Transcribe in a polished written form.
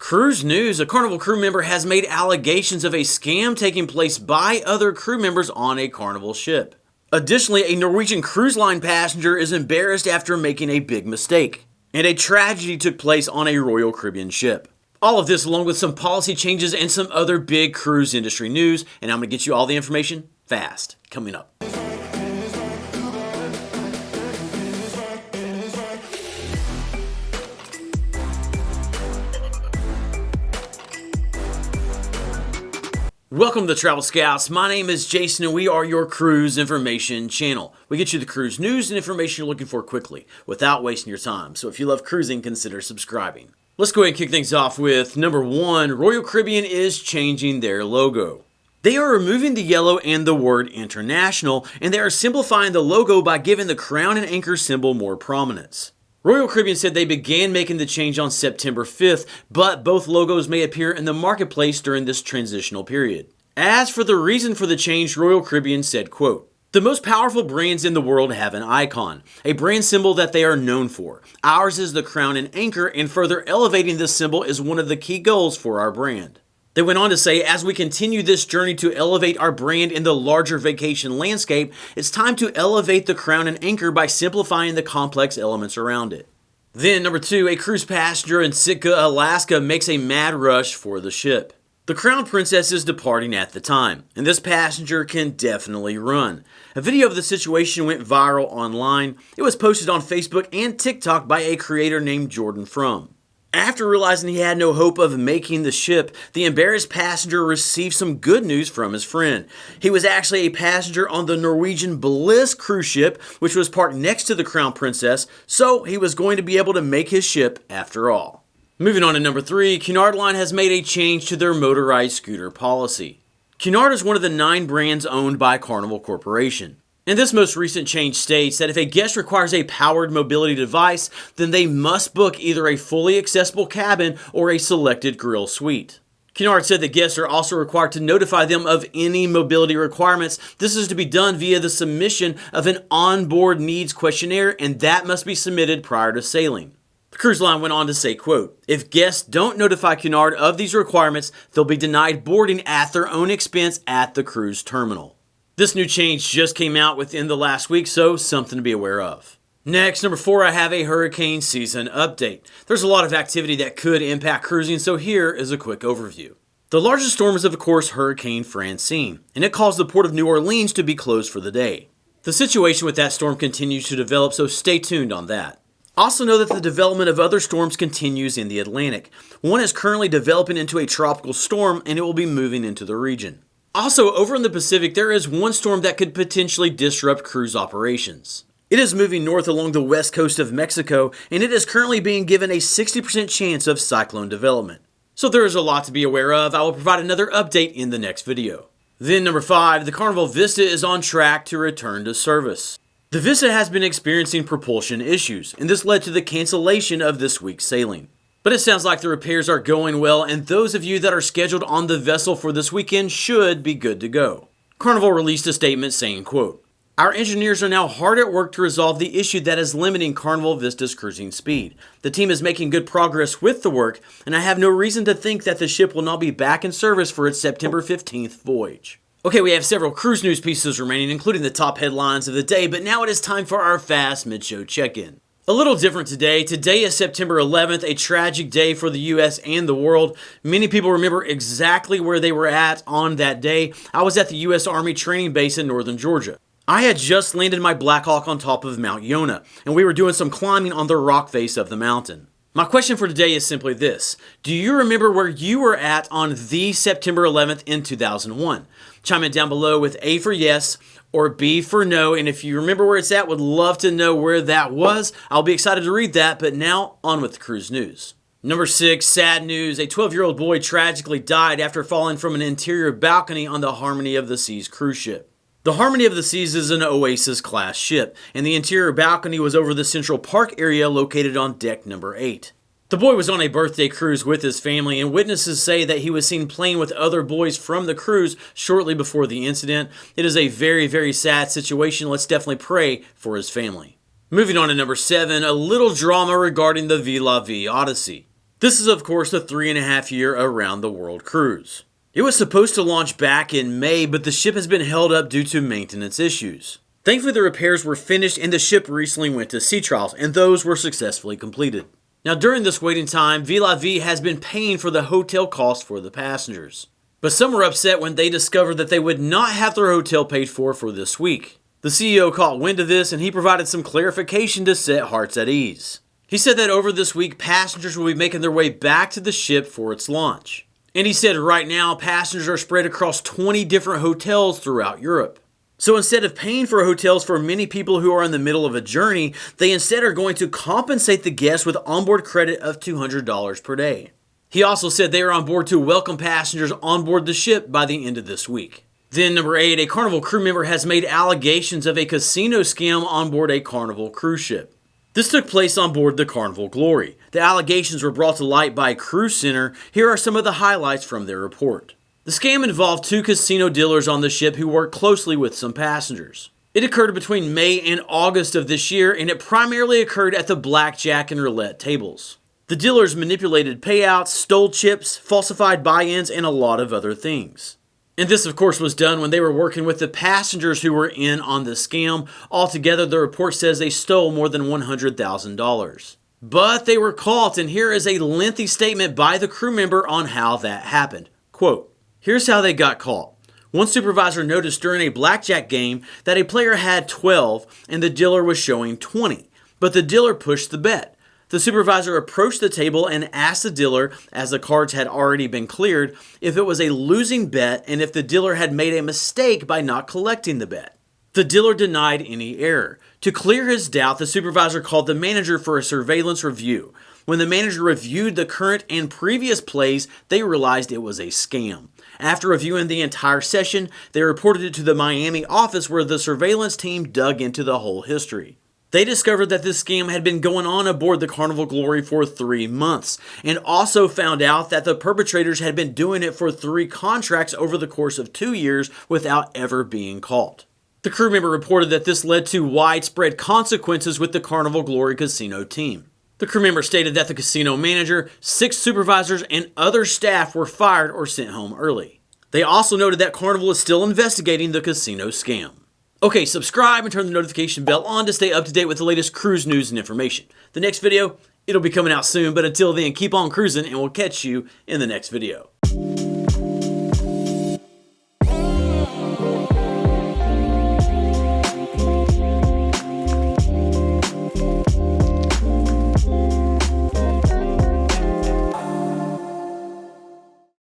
Cruise news: a Carnival crew member has made allegations of a scam taking place by other crew members on a Carnival ship. Additionally, a Norwegian cruise line passenger is embarrassed after making a big mistake. And a tragedy took place on a Royal Caribbean ship. All of this along with some policy changes and some other big cruise industry news, and I'm going to get you all the information fast, coming up. Welcome to the Travel Scouts. My name is Jason and we are your cruise information channel. We get you the cruise news and information you're looking for quickly without wasting your time. So if you love cruising, consider subscribing. Let's go ahead and kick things off with number one. Royal Caribbean is changing their logo. They are removing the yellow and the word international, and they are simplifying the logo by giving the crown and anchor symbol more prominence. Royal Caribbean said they began making the change on September 5th, but both logos may appear in the marketplace during this transitional period. As for the reason for the change, Royal Caribbean said, quote, "The most powerful brands in the world have an icon, a brand symbol that they are known for. Ours is the crown and anchor, and further elevating this symbol is one of the key goals for our brand." They went on to say, as we continue this journey to elevate our brand in the larger vacation landscape, it's time to elevate the crown and anchor by simplifying the complex elements around it. Then, number two, a cruise passenger in Sitka, Alaska makes a mad rush for the ship. The Crown Princess is departing at the time, and this passenger can definitely run. A video of the situation went viral online. It was posted on Facebook and TikTok by a creator named Jordan From. After realizing he had no hope of making the ship, the embarrassed passenger received some good news from his friend. He was actually a passenger on the Norwegian Bliss cruise ship, which was parked next to the Crown Princess, so he was going to be able to make his ship after all. Moving on to number three, Cunard Line has made a change to their motorized scooter policy. Cunard is one of the 9 brands owned by Carnival Corporation. And this most recent change states that if a guest requires a powered mobility device, then they must book either a fully accessible cabin or a selected grill suite. Cunard said that guests are also required to notify them of any mobility requirements. This is to be done via the submission of an onboard needs questionnaire, and that must be submitted prior to sailing. The cruise line went on to say, quote, "If guests don't notify Cunard of these requirements, they'll be denied boarding at their own expense at the cruise terminal." This new change just came out within the last week, so something to be aware of. Next, number four, I have a hurricane season update. There's a lot of activity that could impact cruising, so here is a quick overview. The largest storm is, of course, Hurricane Francine, and it caused the port of New Orleans to be closed for the day. The situation with that storm continues to develop, so stay tuned on that. Also know that the development of other storms continues in the Atlantic. One is currently developing into a tropical storm, and it will be moving into the region. Also, over in the Pacific, there is one storm that could potentially disrupt cruise operations. It is moving north along the west coast of Mexico, and it is currently being given a 60% chance of cyclone development. So there is a lot to be aware of. I will provide another update in the next video. Then number five, the Carnival Vista is on track to return to service. The Vista has been experiencing propulsion issues, and this led to the cancellation of this week's sailing. But it sounds like the repairs are going well, and those of you that are scheduled on the vessel for this weekend should be good to go. Carnival released a statement saying, quote, "Our engineers are now hard at work to resolve the issue that is limiting Carnival Vista's cruising speed. The team is making good progress with the work, and I have no reason to think that the ship will not be back in service for its September 15th voyage." Okay, we have several cruise news pieces remaining, including the top headlines of the day, but now it is time for our fast mid-show check-in. A little different today. Today is September 11th, a tragic day for the US and the world. Many people remember exactly where they were at on that day. I was at the US Army training base in northern Georgia. I had just landed my Black Hawk on top of Mount Yonah, and we were doing some climbing on the rock face of the mountain. My question for today is simply this: do you remember where you were at on the September 11th in 2001? Chime in down below with A for yes or B for no, and if you remember where it's at, would love to know where that was. I'll be excited to read that, but now on with the cruise news. Number 6, sad news. A 12-year-old boy tragically died after falling from an interior balcony on the Harmony of the Seas cruise ship. The Harmony of the Seas is an Oasis-class ship, and the interior balcony was over the Central Park area located on deck number 8. The boy was on a birthday cruise with his family, and witnesses say that he was seen playing with other boys from the cruise shortly before the incident. It is a very, very sad situation. Let's definitely pray for his family. Moving on to number 7, a little drama regarding the 𝗵𝗂𝗶𝗴 Odyssey. This is of course the 3.5-year around the world cruise. It was supposed to launch back in May, but the ship has been held up due to maintenance issues. Thankfully the repairs were finished and the ship recently went to sea trials, and those were successfully completed. Now during this waiting time, 𝗵𝗏𝗶 has been paying for the hotel costs for the passengers. But some were upset when they discovered that they would not have their hotel paid for this week. The CEO caught wind of this and he provided some clarification to set hearts at ease. He said that over this week, passengers will be making their way back to the ship for its launch. And he said right now, passengers are spread across 20 different hotels throughout Europe. So instead of paying for hotels for many people who are in the middle of a journey, they instead are going to compensate the guests with onboard credit of $200 per day. He also said they are on board to welcome passengers on board the ship by the end of this week. Then number 8, a Carnival crew member has made allegations of a casino scam on board a Carnival cruise ship. This took place on board the Carnival Glory. The allegations were brought to light by Cruise Center. Here are some of the highlights from their report. The scam involved 2 casino dealers on the ship who worked closely with some passengers. It occurred between May and August of this year, and it primarily occurred at the blackjack and roulette tables. The dealers manipulated payouts, stole chips, falsified buy-ins, and a lot of other things. And this, of course, was done when they were working with the passengers who were in on the scam. Altogether, the report says they stole more than $100,000. But they were caught, and here is a lengthy statement by the crew member on how that happened. Quote, "Here's how they got caught. One supervisor noticed during a blackjack game that a player had 12 and the dealer was showing 20, but the dealer pushed the bet. The supervisor approached the table and asked the dealer, as the cards had already been cleared, if it was a losing bet and if the dealer had made a mistake by not collecting the bet. The dealer denied any error. To clear his doubt, the supervisor called the manager for a surveillance review. When the manager reviewed the current and previous plays, they realized it was a scam. After reviewing the entire session, they reported it to the Miami office where the surveillance team dug into the whole history. They discovered that this scam had been going on aboard the Carnival Glory for 3 months, and also found out that the perpetrators had been doing it for 3 contracts over the course of 2 years without ever being caught. The crew member reported that this led to widespread consequences with the Carnival Glory casino team. The crew member stated that the casino manager, 6 supervisors, and other staff were fired or sent home early. They also noted that Carnival is still investigating the casino scam. Okay, subscribe and turn the notification bell on to stay up to date with the latest cruise news and information. The next video, it'll be coming out soon, but until then, keep on cruising and we'll catch you in the next video.